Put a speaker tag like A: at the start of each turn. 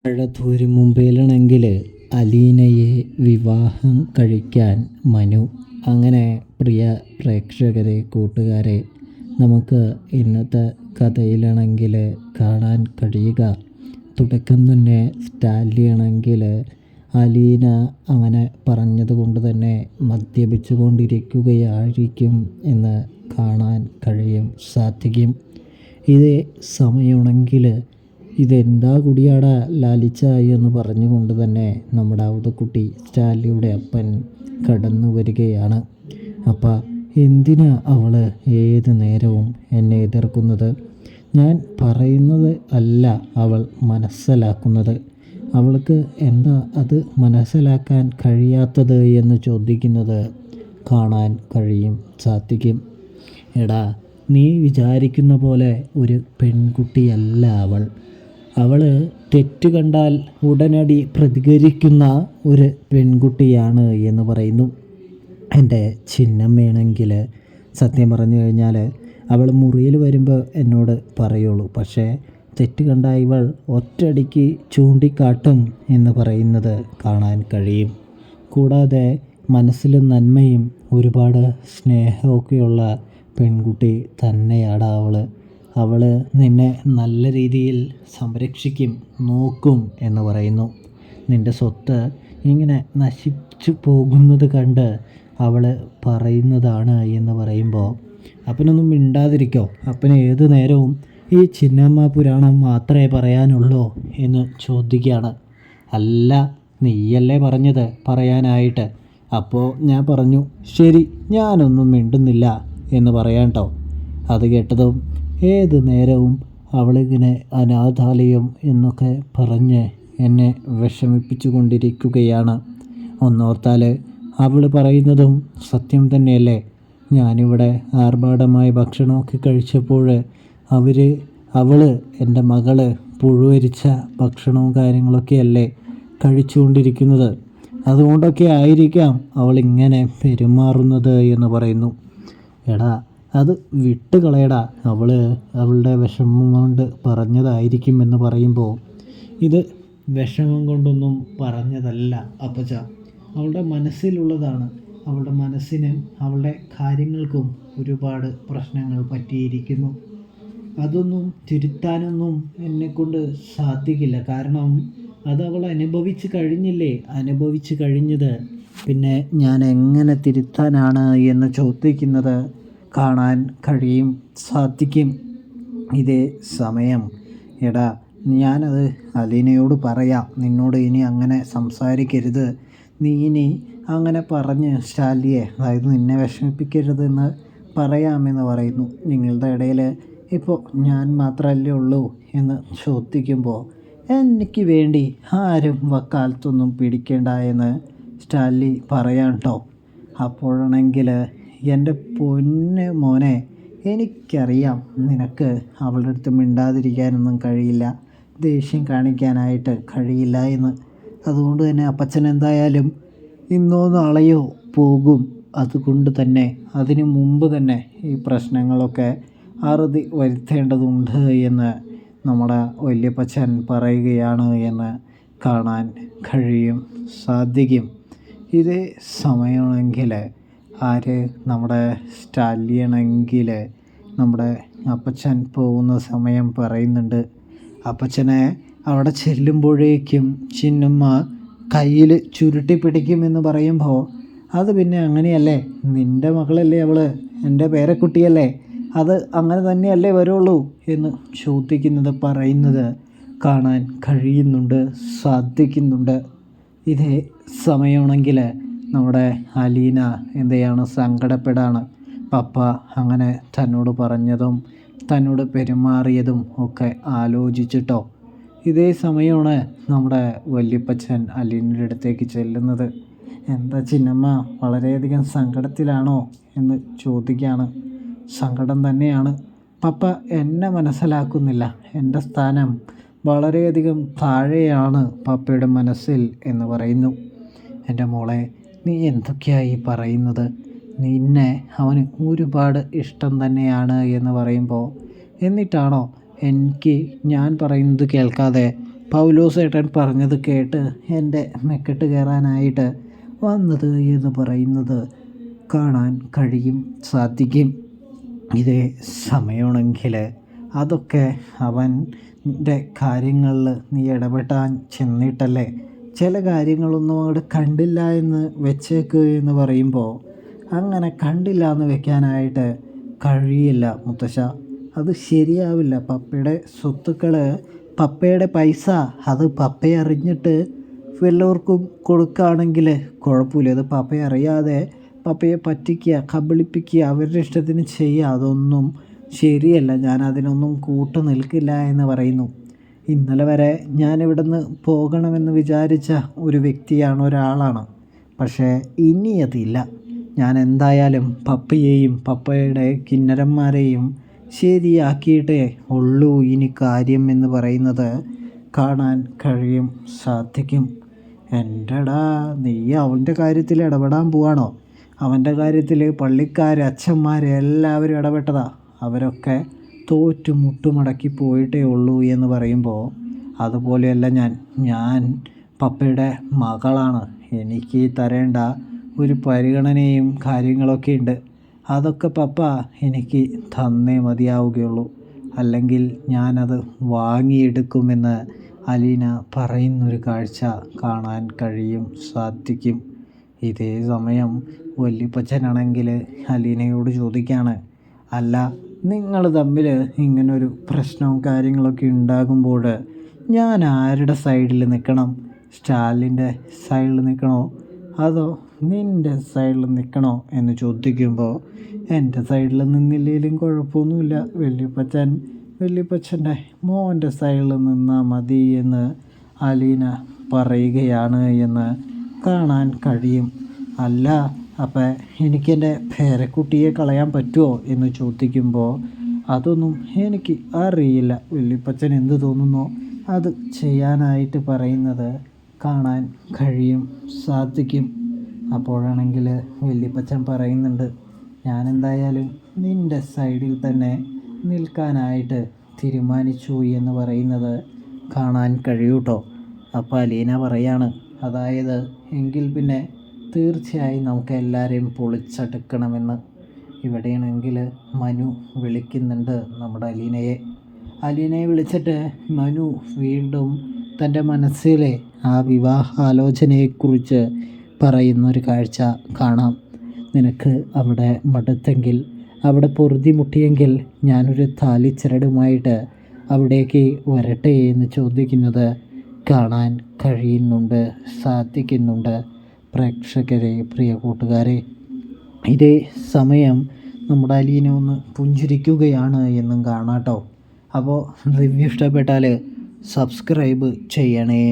A: മഴ മുമ്പിലാണെങ്കിൽ അലീനയെ വിവാഹം കഴിക്കാൻ മനു. അങ്ങനെ പ്രിയ പ്രേക്ഷകരെ, കൂട്ടുകാരെ, നമുക്ക് ഇന്നത്തെ കഥയിലാണെങ്കിൽ കാണാൻ കഴിയുക, തുടക്കം തന്നെ സ്റ്റാലിയാണെങ്കിൽ അലീന അങ്ങനെ പറഞ്ഞതുകൊണ്ട് തന്നെ മദ്യപിച്ചു കൊണ്ടിരിക്കുകയായിരിക്കും എന്ന് കാണാൻ സാധിക്കും. ഇതേ സമയമാണെങ്കിൽ ഇതെന്താ കുടിയാടാ ലാലിച്ചായി എന്ന് പറഞ്ഞുകൊണ്ട് തന്നെ നമ്മുടെ ഔതക്കുട്ടി സ്റ്റാലിയുടെ അപ്പൻ കടന്നു വരികയാണ്. അപ്പം എന്തിനാ അവൾ ഏത് നേരവും എന്നെ എതിർക്കുന്നത്? ഞാൻ പറയുന്നത് അല്ല അവൾ മനസ്സിലാക്കുന്നത്. അവൾക്ക് എന്താ അത് മനസ്സിലാക്കാൻ കഴിയാത്തത് എന്ന് ചോദിക്കുന്നത് കാണാൻ സാധിക്കും. എടാ, നീ വിചാരിക്കുന്ന പോലെ ഒരു പെൺകുട്ടിയല്ല അവൾ. അവൾ തെറ്റ് കണ്ടാൽ ഉടനടി പ്രതികരിക്കുന്ന ഒരു പെൺകുട്ടിയാണ് എന്ന് പറയുന്നു. എൻ്റെ ചിന്നമ്മയാണെങ്കിൽ സത്യം പറഞ്ഞു കഴിഞ്ഞാൽ അവൾ മുറിയിൽ വരുമ്പോൾ എന്നോട് പറയുള്ളൂ, പക്ഷേ തെറ്റ് കണ്ട ഇവൾ ഒറ്റയടിക്ക് ചൂണ്ടിക്കാട്ടും എന്ന് പറയുന്നത് കാണാൻ കഴിയും. കൂടാതെ മനസ്സിൽ നന്മയും ഒരുപാട് സ്നേഹമൊക്കെയുള്ള പെൺകുട്ടി തന്നെയാണ് അവൾ നിന്നെ നല്ല രീതിയിൽ സംരക്ഷിക്കും, നോക്കും എന്ന് പറയുന്നു. നിൻ്റെ സ്വത്ത് ഇങ്ങനെ നശിച്ചു പോകുന്നത് കണ്ട് അവൾ പറയുന്നതാണ് എന്ന് പറയുമ്പോൾ അപ്പനൊന്നും മിണ്ടാതിരിക്കോ? അപ്പന് ഏത് നേരവും ഈ ചിന്നമ്മ പുരാണം മാത്രമേ പറയാനുള്ളൂ എന്ന് ചോദിക്കുകയാണ്. അല്ല, നീയല്ലേ പറഞ്ഞത് പറയാനായിട്ട്. അപ്പോൾ ഞാൻ പറഞ്ഞു, ശരി, ഞാനൊന്നും മിണ്ടുന്നില്ല എന്ന് പറയാം കേട്ടോ. അത് കേട്ടതും ഏത് നേരവും അവളിങ്ങനെ അനാഥാലയം എന്നൊക്കെ പറഞ്ഞ് എന്നെ വിഷമിപ്പിച്ചു കൊണ്ടിരിക്കുകയാണ്. ഒന്നോർത്താൽ അവൾ പറയുന്നതും സത്യം തന്നെയല്ലേ. ഞാനിവിടെ ആർഭാടമായ ഭക്ഷണമൊക്കെ കഴിച്ചപ്പോൾ അവൾ എൻ്റെ മകൾ പുഴുവരിച്ച ഭക്ഷണവും കാര്യങ്ങളൊക്കെയല്ലേ കഴിച്ചുകൊണ്ടിരിക്കുന്നത്. അതുകൊണ്ടൊക്കെ ആയിരിക്കാം അവളിങ്ങനെ പെരുമാറുന്നത് എന്ന് പറയുന്നു. എടാ, അത് വിട്ടുകളയടാ, അവളുടെ വിഷമം കൊണ്ട് പറഞ്ഞതായിരിക്കും എന്ന് പറയുമ്പോൾ ഇത് വിഷമം കൊണ്ടൊന്നും പറഞ്ഞതല്ല അപ്പച്ച, അവളുടെ മനസ്സിലുള്ളതാണ്. അവളുടെ മനസ്സിനും അവളുടെ കാര്യങ്ങൾക്കും ഒരുപാട് പ്രശ്നങ്ങൾ പറ്റിയിരിക്കുന്നു. അതൊന്നും തിരുത്താനൊന്നും എന്നെക്കൊണ്ട് സാധിക്കില്ല. കാരണം അത് അവൾ അനുഭവിച്ച് കഴിഞ്ഞില്ലേ. അനുഭവിച്ച് കഴിഞ്ഞത് പിന്നെ ഞാൻ എങ്ങനെ തിരുത്താനാണ് എന്ന് ചോദിക്കുന്നത് കാണാൻ സാധിക്കും. ഇതേ സമയം എടാ, ഞാനത് അലീനയോട് പറയാം, നിന്നോട് ഇനി അങ്ങനെ സംസാരിക്കരുത്, നീ ഇനി അങ്ങനെ പറഞ്ഞ് സ്റ്റാലിയെ, അതായത് നിന്നെ വിഷമിപ്പിക്കരുതെന്ന് പറയാമെന്ന് പറയുന്നു. നിങ്ങളുടെ ഇടയിൽ ഇപ്പോൾ ഞാൻ മാത്രമല്ലേ ഉള്ളൂ എന്ന് ചോദിക്കുമ്പോൾ എനിക്ക് വേണ്ടി ആരും വക്കാലത്തൊന്നും പിടിക്കേണ്ട എന്ന് സ്റ്റാലി പറയാം കേട്ടോ. അപ്പോഴാണെങ്കിൽ എൻ്റെ പൊന്ന് മോനെ, എനിക്കറിയാം നിനക്ക് അവളുടെ അടുത്ത് മിണ്ടാതിരിക്കാനൊന്നും കഴിയില്ല, ദേഷ്യം കാണിക്കാനായിട്ട് കഴിയില്ല എന്ന്. അതുകൊണ്ട് തന്നെ അപ്പച്ചൻ എന്തായാലും ഇന്നോ നാളെയോ പോകും. അതുകൊണ്ട് തന്നെ അതിനു മുമ്പ് തന്നെ ഈ പ്രശ്നങ്ങളൊക്കെ അറുതി വരുത്തേണ്ടതുണ്ട് എന്ന് നമ്മുടെ വല്യപ്പച്ചൻ പറയുകയാണ് എന്ന് കാണാൻ സാധിക്കും. ഇതേ സമയമാണെങ്കിൽ നമ്മുടെ സ്റ്റാലിയാണെങ്കിൽ നമ്മുടെ അപ്പച്ചൻ പോകുന്ന സമയം പറയുന്നുണ്ട്. അപ്പച്ചനെ അവിടെ ചെല്ലുമ്പോഴേക്കും ചിന്നമ്മ കയ്യിൽ ചുരുട്ടി പിടിക്കുമെന്ന് പറയുമ്പോൾ അത് പിന്നെ അങ്ങനെയല്ലേ, നിൻ്റെ മകളല്ലേ അവൾ, എൻ്റെ പേരക്കുട്ടിയല്ലേ, അത് അങ്ങനെ തന്നെയല്ലേ വരുള്ളൂ എന്ന് പറയുന്നത് കാണാൻ സാധിക്കുന്നുണ്ട്. ഇതേ സമയമാണെങ്കിൽ നമ്മുടെ അലീന എന്തെയാണ് സങ്കടപ്പെടാണ്. പപ്പ അങ്ങനെ തന്നോട് പറഞ്ഞതും തന്നോട് പെരുമാറിയതും ഒക്കെ ആലോചിച്ചിട്ടോ. ഇതേ സമയമാണ് നമ്മുടെ വല്യപ്പച്ചൻ അലീനയുടെ അടുത്തേക്ക് ചെല്ലുന്നത്. എന്താ ചിന്നമ്മ, വളരെയധികം സങ്കടത്തിലാണോ എന്ന് ചോദിക്കുകയാണ്. സങ്കടം തന്നെയാണ് പപ്പ, എന്നെ മനസ്സിലാക്കുന്നില്ല, എൻ്റെ സ്ഥാനം വളരെയധികം താഴെയാണ് പപ്പയുടെ മനസ്സിൽ എന്ന് പറയുന്നു. എൻ്റെ മോളെ, നീ എന്തൊക്കെയായി പറയുന്നത്? നിന്നെ അവന് ഒരുപാട് ഇഷ്ടം തന്നെയാണ് എന്ന് പറയുമ്പോൾ എന്നിട്ടാണോ ഞാൻ പറയുന്നത് കേൾക്കാതെ പൗലോസേട്ടൻ പറഞ്ഞത് കേട്ട് എൻ്റെ മെക്കെട്ട് കയറാനായിട്ട് വന്നത് എന്ന് പറയുന്നത് കാണാൻ സാധിക്കും. ഇതേ സമയമാണെങ്കിൽ അതൊക്കെ അവൻ്റെ കാര്യങ്ങളിൽ നീ ഇടപെടാൻ ചെന്നിട്ടല്ലേ, ചില കാര്യങ്ങളൊന്നും അങ്ങോട്ട് കണ്ടില്ല എന്ന് വെച്ചേക്ക് എന്ന് പറയുമ്പോൾ അങ്ങനെ കണ്ടില്ല എന്ന് വെക്കാനായിട്ട് കഴിയില്ല മുത്തശ്ശ. അത് ശരിയാവില്ല. പപ്പയുടെ സ്വത്തുക്കൾ, പപ്പയുടെ പൈസ അത് പപ്പയെ അറിഞ്ഞിട്ട് വല്ലവർക്കും കൊടുക്കുകയാണെങ്കിൽ കുഴപ്പമില്ല. അത് പപ്പയെ അറിയാതെ പപ്പയെ പറ്റിക്കുക, കബളിപ്പിക്കുക, അവരുടെ ഇഷ്ടത്തിന് ചെയ്യുക, അതൊന്നും ശരിയല്ല. ഞാൻ അതിനൊന്നും കൂട്ടു നിൽക്കില്ല എന്ന് പറയുന്നു. ഇന്നലെ വരെ ഞാൻ ഇവിടുന്ന് പോകണമെന്ന് വിചാരിച്ച ഒരു വ്യക്തിയാണ്, ഒരാളാണ്. പക്ഷേ ഇനി അതില്ല. ഞാൻ എന്തായാലും പപ്പയെയും പപ്പയുടെ കിന്നരന്മാരെയും ശരിയാക്കിയിട്ടേ ഉള്ളൂ ഇനി കാര്യം എന്ന് പറയുന്നത് കാണാൻ സാധിക്കും. എൻ്റെടാ, നീ അവൻ്റെ കാര്യത്തിൽ ഇടപെടാൻ പോവാണോ? അവൻ്റെ കാര്യത്തിൽ പള്ളിക്കാർ, അച്ഛന്മാർ എല്ലാവരും ഇടപെട്ടതാ. അവരൊക്കെ തോറ്റു മുട്ടുമടക്കി പോയിട്ടേ ഉള്ളൂ എന്ന് പറയുമ്പോൾ അതുപോലെയല്ല ഞാൻ പപ്പയുടെ മകളാണ്. എനിക്ക് തരേണ്ട ഒരു പരിഗണനയും കാര്യങ്ങളൊക്കെ ഉണ്ട്. അതൊക്കെ പപ്പ എനിക്ക് തന്നേ മതിയാവുകയുള്ളൂ, അല്ലെങ്കിൽ ഞാനത് വാങ്ങിയെടുക്കുമെന്ന് അലീന പറയുന്നൊരു കാഴ്ച കാണാൻ സാധിക്കും. ഇതേ സമയം വല്യപ്പച്ചനാണെങ്കിൽ അലീനയോട് ചോദിക്കുകയാണ്, അല്ല, നിങ്ങൾ തമ്മിൽ ഇങ്ങനൊരു പ്രശ്നവും കാര്യങ്ങളൊക്കെ ഉണ്ടാകുമ്പോൾ ഞാൻ ആരുടെ സൈഡിൽ നിൽക്കണം? സ്റ്റാലിൻ്റെ സൈഡിൽ നിൽക്കണോ അതോ നിൻ്റെ സൈഡിൽ നിൽക്കണോ എന്ന് ചോദിക്കുമ്പോൾ എൻ്റെ സൈഡിൽ നിന്നില്ലെങ്കിലും കുഴപ്പമൊന്നുമില്ല, വല്യപ്പച്ചൻ്റെ മോൻ്റെ സൈഡിൽ നിന്നാൽ മതി എന്ന് അലീന പറയുകയാണ് എന്ന് കാണാൻ കഴിയും. അല്ല, അപ്പം എനിക്കെൻ്റെ പേരക്കുട്ടിയെ കളയാൻ പറ്റുമോ എന്ന് ചോദിക്കുമ്പോൾ അതൊന്നും എനിക്ക് അറിയില്ല, വല്യപ്പച്ചൻ എന്ത് തോന്നുന്നോ അത് ചെയ്യാനായിട്ട് പറയുന്നത് കാണാൻ സാധിക്കും. അപ്പോഴാണെങ്കിൽ വല്യപ്പച്ചൻ പറയുന്നുണ്ട്, ഞാനെന്തായാലും നിൻ്റെ സൈഡിൽ തന്നെ നിൽക്കാനായിട്ട് തീരുമാനിച്ചു എന്ന് പറയുന്നത് കാണാൻ കഴിയൂട്ടോ. അപ്പോൾ അലീന പറയാണ്, അതായത് എങ്കിൽ പിന്നെ തീർച്ചയായും നമുക്ക് എല്ലാവരെയും പൊളിച്ചടുക്കണമെന്ന്. ഇവിടെയാണെങ്കിൽ മനു വിളിക്കുന്നുണ്ട് നമ്മുടെ അലീനയെ വിളിച്ചിട്ട് മനു വീണ്ടും തൻ്റെ മനസ്സിലെ ആ വിവാഹാലോചനയെക്കുറിച്ച് പറയുന്നൊരു കാഴ്ച കാണാം. നിനക്ക് അവിടെ മടുത്തെങ്കിൽ, അവിടെ പൊറുതിമുട്ടിയെങ്കിൽ ഞാനൊരു താലിച്ചരടുമായിട്ട് അവിടേക്ക് വരട്ടെ എന്ന് ചോദിക്കുന്നത് കാണാൻ സാധിക്കുന്നുണ്ട്. പ്രേക്ഷകരെ, പ്രിയ കൂട്ടുകാരെ, ഇതേ സമയം നമ്മുടെ അലീന ഒന്ന് പുഞ്ചിരിക്കുകയാണ് എന്നും കാണാട്ടോ. അപ്പോൾ റിവ്യൂ ഇഷ്ടപ്പെട്ടാൽ സബ്സ്ക്രൈബ് ചെയ്യണേ.